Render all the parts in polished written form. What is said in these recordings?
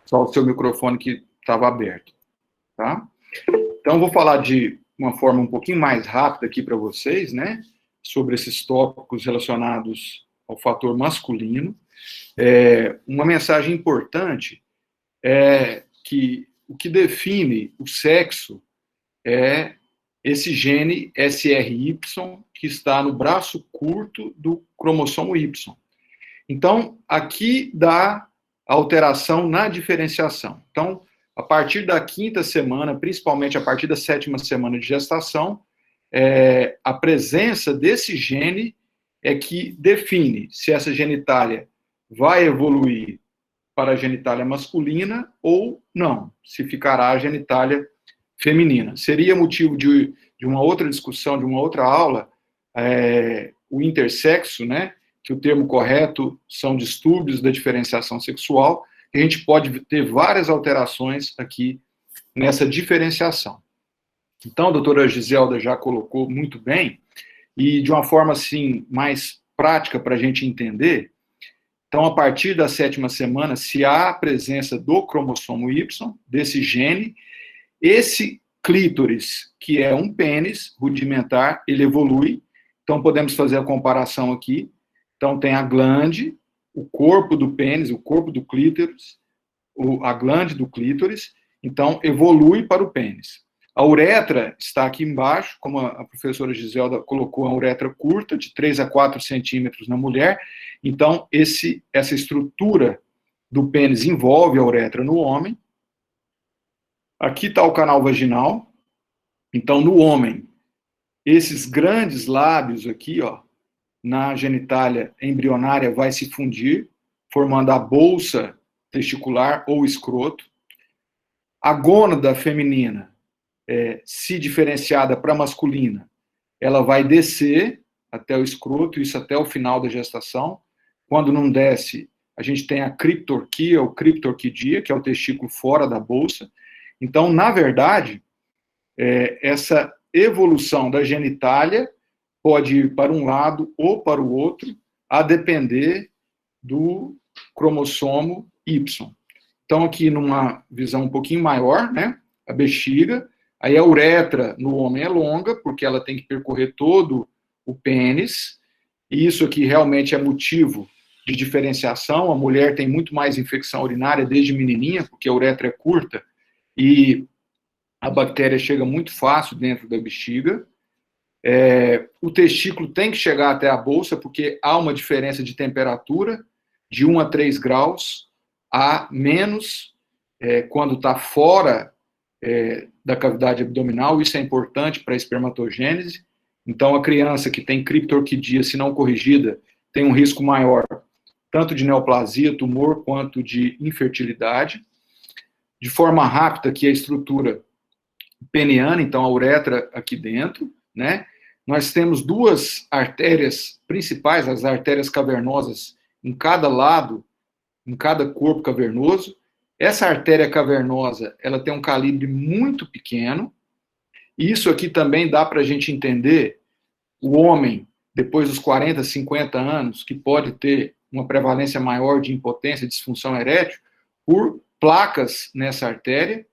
Só o seu microfone que estava aberto, tá? Então, vou falar de uma forma um pouquinho mais rápida aqui para vocês, né? Sobre esses tópicos relacionados ao fator masculino. Uma mensagem importante é que o que define o sexo é esse gene SRY que está no braço curto do cromossomo Y. Então, aqui dá alteração na diferenciação. Então, a partir da 5ª semana, principalmente a partir da 7ª semana de gestação, a presença desse gene é que define se essa genitália vai evoluir para a genitália masculina ou não, se ficará a genitália feminina. Seria motivo de uma outra discussão, de uma outra aula, o intersexo, né? Que o termo correto são distúrbios da diferenciação sexual, e a gente pode ter várias alterações aqui nessa diferenciação. Então, a doutora Giselda já colocou muito bem, e de uma forma, assim, mais prática para a gente entender. Então, a partir da 7ª semana, se há a presença do cromossomo Y, desse gene, esse clítoris, que é um pênis rudimentar, ele evolui. Então, podemos fazer a comparação aqui. Então, tem a glande, o corpo do pênis, o corpo do clítoris, a glande do clítoris, então, evolui para o pênis. A uretra está aqui embaixo, como a professora Giselda colocou, a uretra curta, de 3 a 4 centímetros na mulher. Então, essa estrutura do pênis envolve a uretra no homem. Aqui está o canal vaginal. Então, no homem, esses grandes lábios aqui, ó, na genitália embrionária vai se fundir, formando a bolsa testicular ou escroto. A gônada feminina, se diferenciada para masculina, ela vai descer até o escroto, isso até o final da gestação. Quando não desce, a gente tem a criptorquia ou criptorquidia, que é o testículo fora da bolsa. Então, na verdade, essa evolução da genitália pode ir para um lado ou para o outro, a depender do cromossomo Y. Então, aqui numa visão um pouquinho maior, né, a bexiga, aí a uretra no homem é longa, porque ela tem que percorrer todo o pênis, e isso aqui realmente é motivo de diferenciação. A mulher tem muito mais infecção urinária desde menininha, porque a uretra é curta, e a bactéria chega muito fácil dentro da bexiga. O testículo tem que chegar até a bolsa, porque há uma diferença de temperatura de 1 a 3 graus, a menos quando está fora da cavidade abdominal. Isso é importante para a espermatogênese. Então, a criança que tem criptorquidia, se não corrigida, tem um risco maior, tanto de neoplasia, tumor, quanto de infertilidade. De forma rápida, aqui a estrutura peniana, então a uretra aqui dentro, né? Nós temos 2 artérias principais, as artérias cavernosas, em cada lado, em cada corpo cavernoso. Essa artéria cavernosa, ela tem um calibre muito pequeno, e isso aqui também dá para a gente entender o homem, depois dos 40, 50 anos, que pode ter uma prevalência maior de impotência, disfunção erétil, por placas nessa artéria.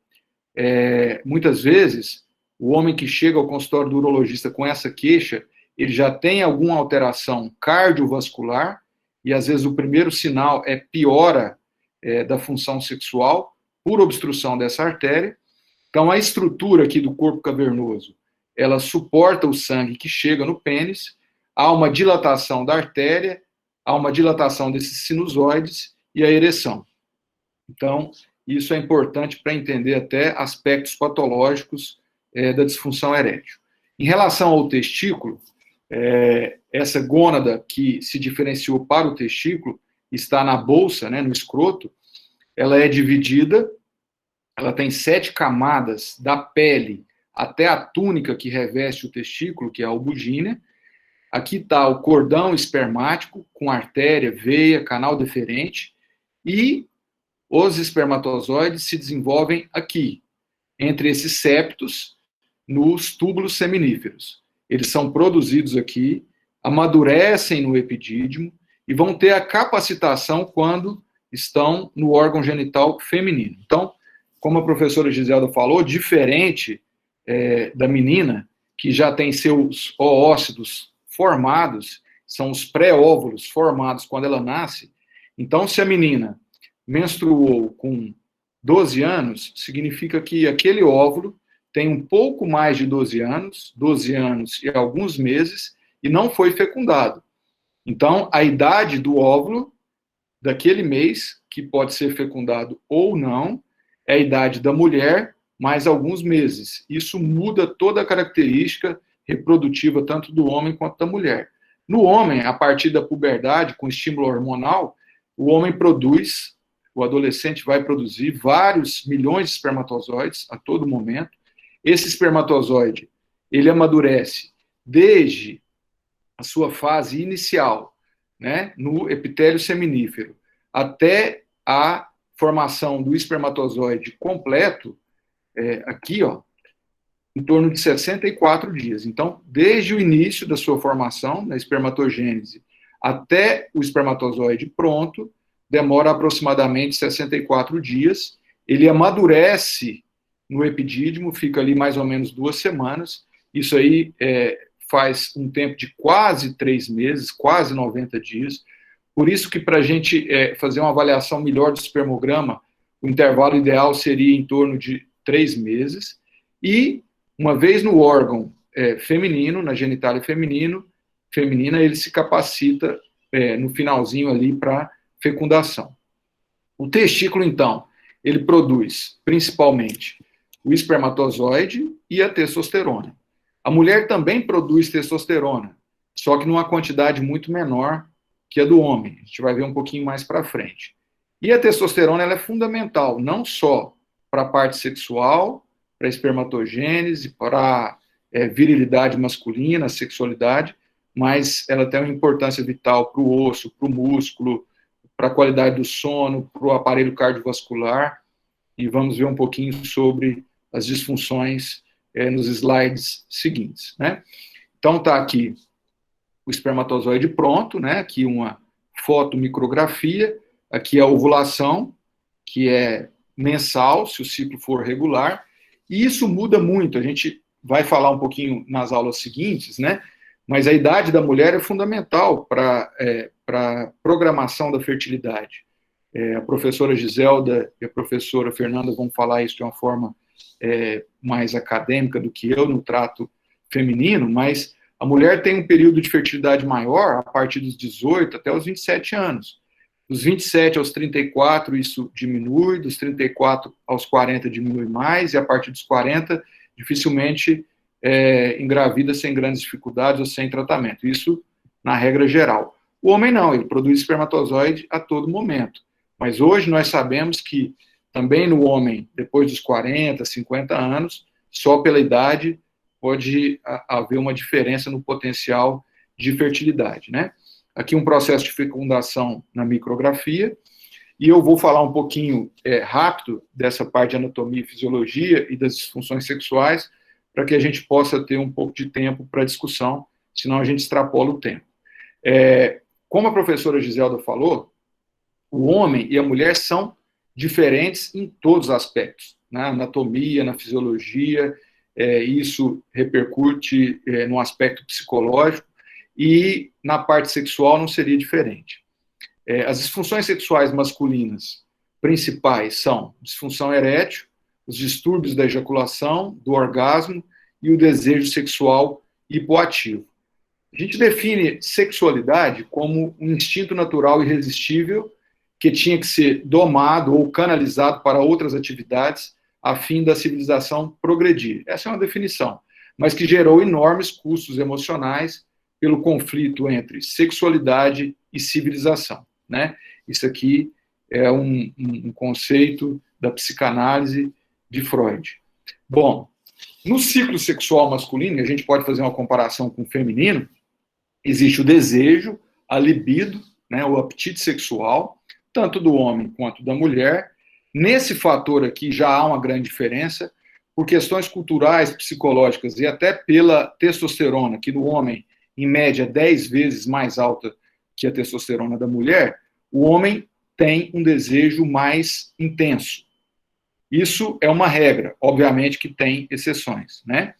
Muitas vezes, o homem que chega ao consultório do urologista com essa queixa, ele já tem alguma alteração cardiovascular, e às vezes o primeiro sinal é piora da função sexual por obstrução dessa artéria. Então, a estrutura aqui do corpo cavernoso, ela suporta o sangue que chega no pênis, há uma dilatação da artéria, há uma dilatação desses sinusoides e a ereção. Então, isso é importante para entender até aspectos patológicos da disfunção erétil. Em relação ao testículo, essa gônada que se diferenciou para o testículo está na bolsa, né, no escroto. Ela é dividida, ela tem 7 camadas da pele até a túnica que reveste o testículo, que é a albugínea. Aqui está o cordão espermático, com artéria, veia, canal deferente, e os espermatozoides se desenvolvem aqui, entre esses septos, nos túbulos seminíferos. Eles são produzidos aqui, amadurecem no epidídimo e vão ter a capacitação quando estão no órgão genital feminino. Então, como a professora Giselda falou, diferente da menina, que já tem seus oócitos formados, são os pré-óvulos formados quando ela nasce. Então, se a menina menstruou com 12 anos, significa que aquele óvulo tem um pouco mais de 12 anos e alguns meses, e não foi fecundado. Então, a idade do óvulo daquele mês, que pode ser fecundado ou não, é a idade da mulher mais alguns meses. Isso muda toda a característica reprodutiva, tanto do homem quanto da mulher. No homem, a partir da puberdade, com estímulo hormonal, o homem produz, o adolescente vai produzir vários milhões de espermatozoides a todo momento. Esse espermatozoide, ele amadurece desde a sua fase inicial, né, no epitélio seminífero, até a formação do espermatozoide completo, aqui, ó, em torno de 64 dias. Então, desde o início da sua formação, na espermatogênese, até o espermatozoide pronto, demora aproximadamente 64 dias. Ele amadurece no epidídimo, fica ali mais ou menos 2 semanas. Isso aí faz um tempo de quase 3 meses, quase 90 dias. Por isso que para a gente fazer uma avaliação melhor do espermograma, o intervalo ideal seria em torno de 3 meses. E, uma vez no órgão feminino, na genitália feminina, ele se capacita no finalzinho ali para fecundação. O testículo, então, ele produz principalmente o espermatozoide e a testosterona. A mulher também produz testosterona, só que numa quantidade muito menor que a do homem. A gente vai ver um pouquinho mais para frente. E a testosterona ela é fundamental, não só para a parte sexual, para a espermatogênese, para a virilidade masculina, a sexualidade, mas ela tem uma importância vital para o osso, para o músculo, para a qualidade do sono, para o aparelho cardiovascular, e vamos ver um pouquinho sobre as disfunções nos slides seguintes, né? Então, está aqui o espermatozoide pronto, né? Aqui uma fotomicrografia, aqui a ovulação, que é mensal, se o ciclo for regular, e isso muda muito, a gente vai falar um pouquinho nas aulas seguintes, né? Mas a idade da mulher é fundamental para a programação da fertilidade. A professora Giselda e a professora Fernanda vão falar isso de uma forma mais acadêmica do que eu no trato feminino, mas a mulher tem um período de fertilidade maior a partir dos 18 até os 27 anos. Dos 27 aos 34, isso diminui, dos 34 aos 40 diminui mais, e a partir dos 40, dificilmente engravida sem grandes dificuldades ou sem tratamento. Isso na regra geral. O homem não, ele produz espermatozoide a todo momento. Mas hoje nós sabemos que também no homem, depois dos 40, 50 anos, só pela idade pode haver uma diferença no potencial de fertilidade, né? Aqui um processo de fecundação na micrografia, e eu vou falar um pouquinho rápido dessa parte de anatomia e fisiologia e das disfunções sexuais, para que a gente possa ter um pouco de tempo para discussão, senão a gente extrapola o tempo. Como a professora Giselda falou, o homem e a mulher são diferentes em todos os aspectos, na anatomia, na fisiologia, isso repercute no aspecto psicológico, e na parte sexual não seria diferente. As disfunções sexuais masculinas principais são disfunção erétil, os distúrbios da ejaculação, do orgasmo e o desejo sexual hipoativo. A gente define sexualidade como um instinto natural irresistível que tinha que ser domado ou canalizado para outras atividades a fim da civilização progredir. Essa é uma definição, mas que gerou enormes custos emocionais pelo conflito entre sexualidade e civilização, né? Isso aqui é um conceito da psicanálise de Freud. Bom, no ciclo sexual masculino, a gente pode fazer uma comparação com o feminino, existe o desejo, a libido, né, o apetite sexual, tanto do homem quanto da mulher. Nesse fator aqui já há uma grande diferença, por questões culturais, psicológicas e até pela testosterona, que no homem, em média, 10 vezes mais alta que a testosterona da mulher, o homem tem um desejo mais intenso. Isso é uma regra, obviamente que tem exceções, né?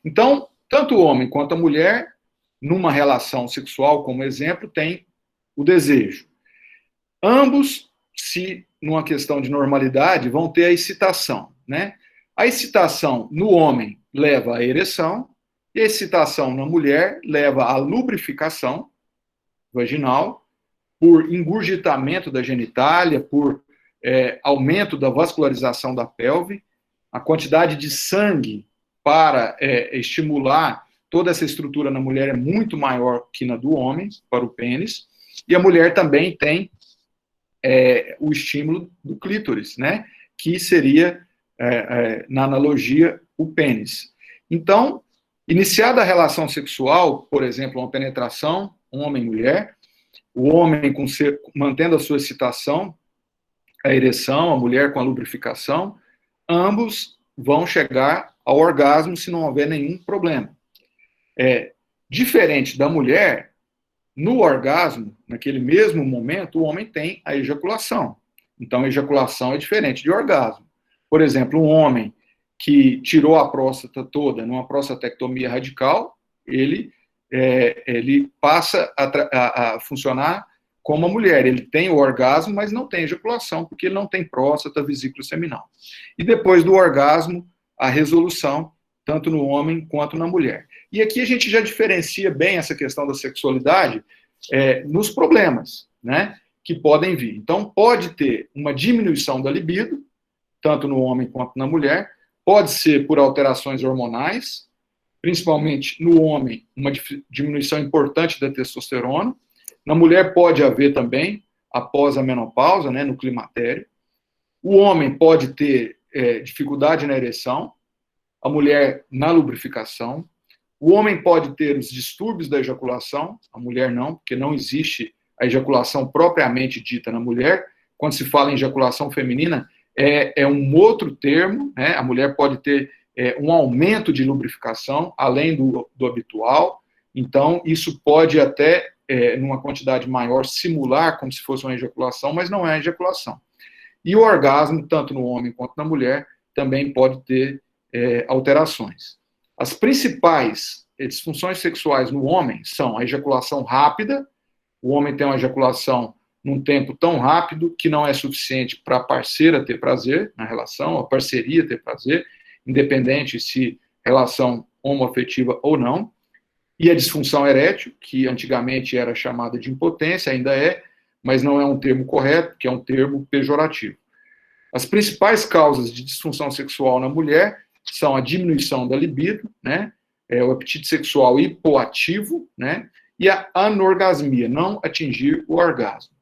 Então, tanto o homem quanto a mulher, numa relação sexual, como exemplo, tem o desejo. Ambos, se numa questão de normalidade, vão ter a excitação, né? A excitação no homem leva à ereção, e a excitação na mulher leva à lubrificação vaginal, por engurgitamento da genitália, por aumento da vascularização da pelve, a quantidade de sangue para estimular toda essa estrutura na mulher é muito maior que na do homem, para o pênis, e a mulher também tem o estímulo do clítoris, né, que seria, na analogia, o pênis. Então, iniciada a relação sexual, por exemplo, uma penetração, homem e mulher, o homem mantendo a sua excitação, a ereção, a mulher com a lubrificação, ambos vão chegar ao orgasmo se não houver nenhum problema. Diferente da mulher, no orgasmo, naquele mesmo momento, o homem tem a ejaculação. Então, a ejaculação é diferente de orgasmo. Por exemplo, um homem que tirou a próstata toda numa prostatectomia radical, ele passa a funcionar como a mulher. Ele tem o orgasmo, mas não tem ejaculação, porque ele não tem próstata, vesícula seminal. E depois do orgasmo, a resolução, tanto no homem quanto na mulher. E aqui a gente já diferencia bem essa questão da sexualidade nos problemas, né, que podem vir. Então, pode ter uma diminuição da libido, tanto no homem quanto na mulher, pode ser por alterações hormonais, principalmente no homem, uma diminuição importante da testosterona. Na mulher pode haver também, após a menopausa, né, no climatério. O homem pode ter dificuldade na ereção, a mulher na lubrificação. O homem pode ter os distúrbios da ejaculação, a mulher não, porque não existe a ejaculação propriamente dita na mulher. Quando se fala em ejaculação feminina, é um outro termo, né? A mulher pode ter um aumento de lubrificação, além do habitual. Então, isso pode até, numa quantidade maior, simular como se fosse uma ejaculação, mas não é ejaculação. E o orgasmo, tanto no homem quanto na mulher, também pode ter alterações. As principais disfunções sexuais no homem são a ejaculação rápida. O homem tem uma ejaculação num tempo tão rápido que não é suficiente para a parceira ter prazer na relação, a parceria ter prazer, independente se relação homoafetiva ou não. E a disfunção erétil, que antigamente era chamada de impotência, ainda é, mas não é um termo correto, que é um termo pejorativo. As principais causas de disfunção sexual na mulher são a diminuição da libido, né, o apetite sexual hipoativo, né, e a anorgasmia, não atingir o orgasmo.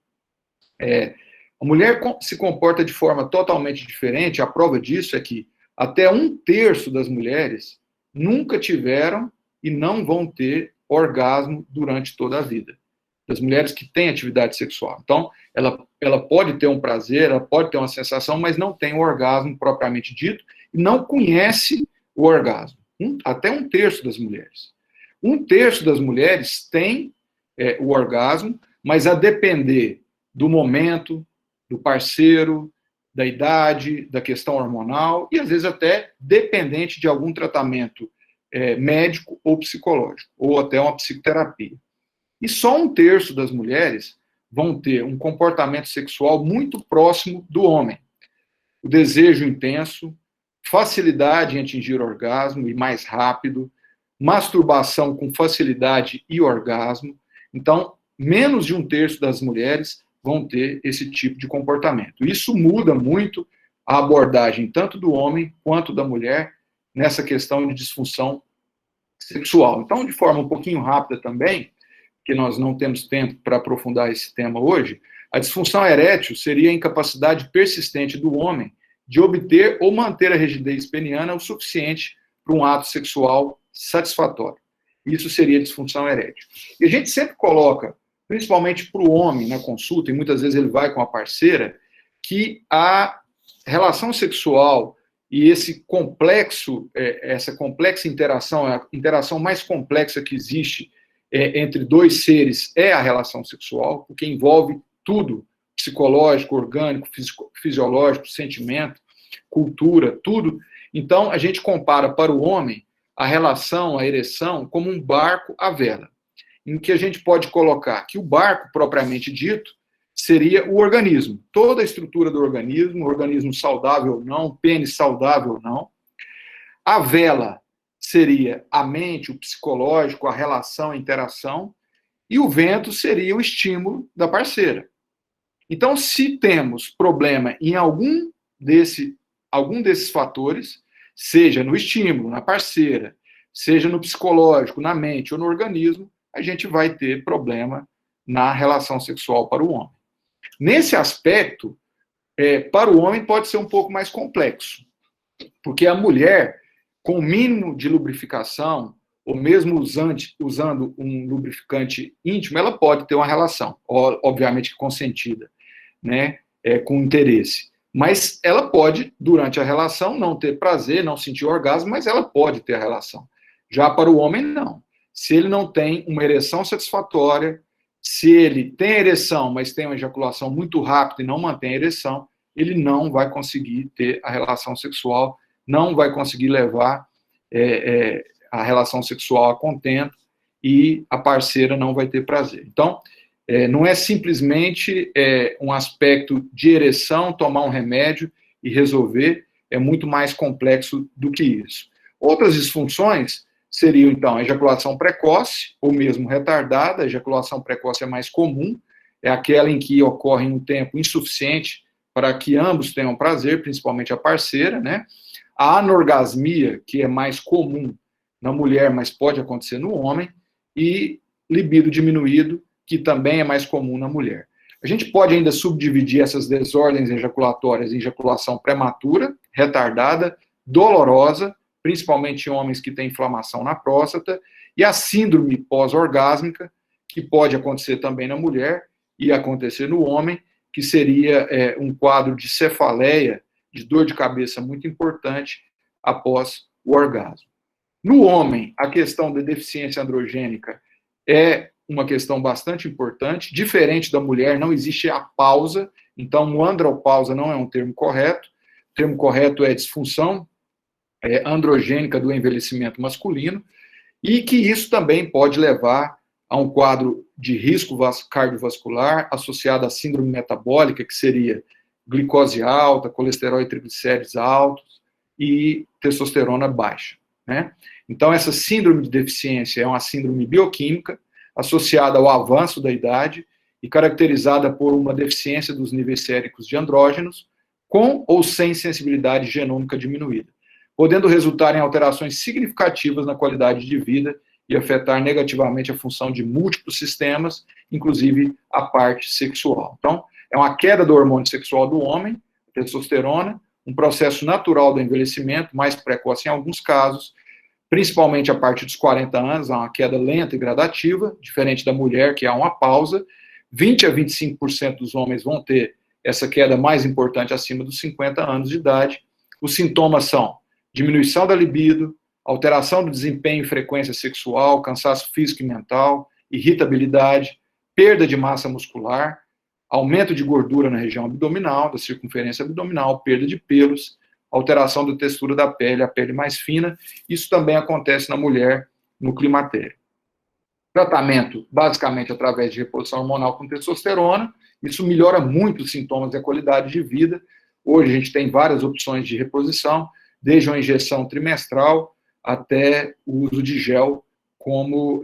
A mulher se comporta de forma totalmente diferente. A prova disso é que até 1/3 das mulheres nunca tiveram e não vão ter orgasmo durante toda a vida. Das mulheres que têm atividade sexual. Então, ela pode ter um prazer, ela pode ter uma sensação, mas não tem o orgasmo propriamente dito e não conhece o orgasmo. Até 1/3 das mulheres. 1/3 das mulheres tem o orgasmo, mas a depender do momento, do parceiro, da idade, da questão hormonal e, às vezes, até dependente de algum tratamento médico ou psicológico, ou até uma psicoterapia. E só 1/3 das mulheres vão ter um comportamento sexual muito próximo do homem. O desejo intenso, facilidade em atingir orgasmo e mais rápido, masturbação com facilidade e orgasmo. Então, menos de 1/3 das mulheres vão ter esse tipo de comportamento. Isso muda muito a abordagem tanto do homem quanto da mulher nessa questão de disfunção sexual. Então, de forma um pouquinho rápida também, que nós não temos tempo para aprofundar esse tema hoje, a disfunção erétil seria a incapacidade persistente do homem de obter ou manter a rigidez peniana o suficiente para um ato sexual satisfatório. Isso seria disfunção erétil. E a gente sempre coloca, principalmente para o homem na consulta, e muitas vezes ele vai com a parceira, que a relação sexual e esse complexo, essa complexa interação, a interação mais complexa que existe entre dois seres é a relação sexual, porque envolve tudo psicológico, orgânico, fisiológico, sentimento, cultura, tudo. Então, a gente compara para o homem a relação, a ereção, como um barco à vela, em que a gente pode colocar que o barco, propriamente dito, seria o organismo, toda a estrutura do organismo, organismo saudável ou não, pênis saudável ou não. A vela seria a mente, o psicológico, a relação, a interação, e o vento seria o estímulo da parceira. Então, se temos problema em algum desses fatores, seja no estímulo, na parceira, seja no psicológico, na mente ou no organismo, a gente vai ter problema na relação sexual para o homem. Nesse aspecto, para o homem pode ser um pouco mais complexo, porque a mulher, com o mínimo de lubrificação, ou mesmo usando um lubrificante íntimo, ela pode ter uma relação, obviamente consentida, né, com interesse. Mas ela pode, durante a relação, não ter prazer, não sentir orgasmo, mas ela pode ter a relação. Já para o homem, não. Se ele não tem uma ereção satisfatória, se ele tem ereção, mas tem uma ejaculação muito rápida e não mantém a ereção, ele não vai conseguir ter a relação sexual, não vai conseguir levar a relação sexual a contento e a parceira não vai ter prazer. Então, não é simplesmente um aspecto de ereção, tomar um remédio e resolver, é muito mais complexo do que isso. Outras disfunções seriam, então, a ejaculação precoce, ou mesmo retardada. A ejaculação precoce é mais comum, é aquela em que ocorre um tempo insuficiente para que ambos tenham prazer, principalmente a parceira, né? A anorgasmia, que é mais comum na mulher, mas pode acontecer no homem, e libido diminuído, que também é mais comum na mulher. A gente pode ainda subdividir essas desordens ejaculatórias em ejaculação prematura, retardada, dolorosa, principalmente em homens que têm inflamação na próstata, e a síndrome pós-orgásmica, que pode acontecer também na mulher e acontecer no homem, que seria um quadro de cefaleia, de dor de cabeça muito importante após o orgasmo. No homem, a questão da deficiência androgênica é uma questão bastante importante. Diferente da mulher, não existe a pausa, então andropausa não é um termo correto. O termo correto é disfunção androgênica do envelhecimento masculino, e que isso também pode levar a um quadro de risco cardiovascular associado à síndrome metabólica, que seria glicose alta, colesterol e triglicérides altos e testosterona baixa, né? Então, essa síndrome de deficiência é uma síndrome bioquímica associada ao avanço da idade e caracterizada por uma deficiência dos níveis séricos de andrógenos, com ou sem sensibilidade genômica diminuída, podendo resultar em alterações significativas na qualidade de vida e afetar negativamente a função de múltiplos sistemas, inclusive a parte sexual. Então, é uma queda do hormônio sexual do homem, testosterona, um processo natural do envelhecimento, mais precoce em alguns casos, principalmente a partir dos 40 anos, há uma queda lenta e gradativa, diferente da mulher, que há uma pausa. 20 a 25% dos homens vão ter essa queda mais importante acima dos 50 anos de idade. Os sintomas são diminuição da libido, alteração do desempenho e frequência sexual, cansaço físico e mental, irritabilidade, perda de massa muscular, aumento de gordura na região abdominal, da circunferência abdominal, perda de pelos, alteração da textura da pele, a pele mais fina. Isso também acontece na mulher no climatério. Tratamento, basicamente, através de reposição hormonal com testosterona. Isso melhora muito os sintomas e a qualidade de vida. Hoje a gente tem várias opções de reposição, desde uma injeção trimestral até o uso de gel como